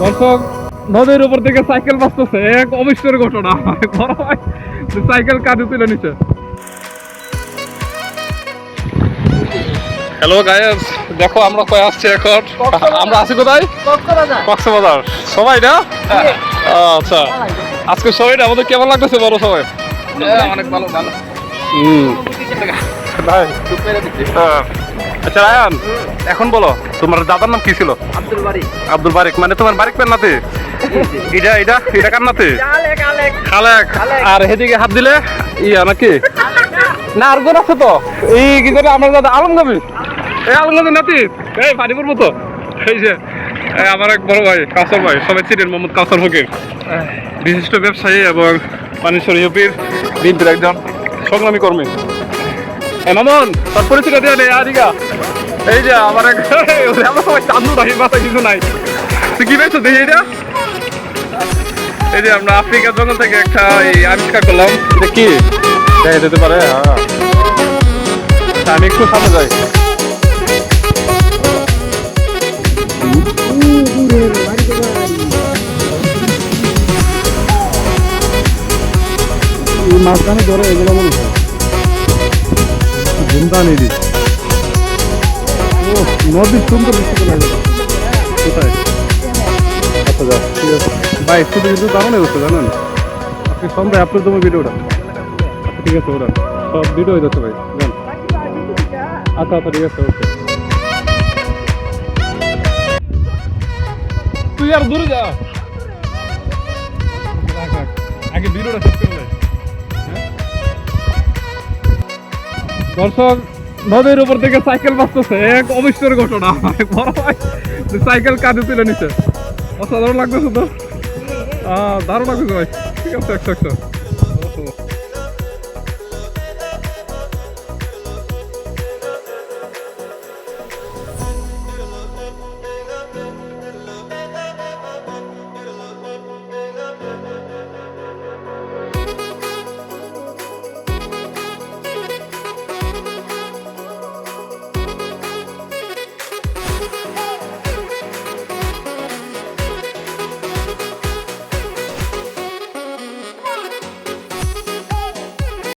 দর্শক, নদীর উপর থেকে সাইকেল বাঁচতেছে, এক অবিশ্বের ঘটনা। সাইকেল কাঁধে তুলে নিচ্ছে। হ্যালো গাইস, দেখো আমরা কই আসছি এখন। আমরা আছি কোথায়? কক্সবাজার। সবাই না? আচ্ছা, আজকে সবাইটা আমাদের কেমন লাগতেছে বলো সবাই? অনেক ভালো ভালো। আচ্ছা রায়ান, এখন বলো তোমার দাদার নাম কি ছিল? আব্দুল বারিক। মানে তোমার বারিক পেন নাতে? এটা এটা এটা কার নাতে? খালেক। আর হেদিকে হাত দিলে ইয়া নাকি? না আর কোন আছে তো? এই কি জানি আমার দাদা আলমগামী। এই আলমগামী নাতি। এই পানিপুর মতো। এই যে আমার এক বড় ভাই কাউসার ভাই, সবাই চিনেন, মোহাম্মদ কাউসার ফকির, বিশিষ্ট ব্যবসায়ী এবং পানিশ্বর ইউপির বিএনপির একজন সংগ্রামী কর্মী। মামুন, তোর পরিচয় দিয়ে নেই আরিকা। এই যে আমার এক আমার সবাই চান্দু নাই, মাথায় কিছু নাই। তুই কি পেয়েছো দেখি এটা? এই যে আমরা আফ্রিকা জঙ্গল থেকে একটা এই আবিষ্কার করলাম। এটা কি দেখা যেতে পারে? হ্যাঁ, আমি একটু সামনে যাই। মাঝখানে ধরে এগুলো মনে হয় ঘুমটা নেই। ও নদীর সুন্দর দৃশ্য লাগে কোথায়? আচ্ছা যাও, ঠিক আছে ভাই। শুধু কিন্তু দারুণ হচ্ছে জানেন, আপনি সন্ধ্যায় আপলোড দেবো ভিডিওটা। আচ্ছা ঠিক আছে, ওরা সব ভিডিও হয়ে যাচ্ছে ভাই, জান। আচ্ছা আচ্ছা ঠিক আছে, ওকে। তুই আর দূরে যা, আগে ভিডিওটা শেষ করে দেয়। দর্শক, নদীর উপর থেকে সাইকেল বাঁচতেছে, এক অবিশ্বের ঘটনা। বড় ভাই সাইকেল কাঁধে তুলে নিচ্ছে। অসাধারণ লাগতেছে তো, দারুণ লাগতেছে ভাই। ঠিক আছে, 100।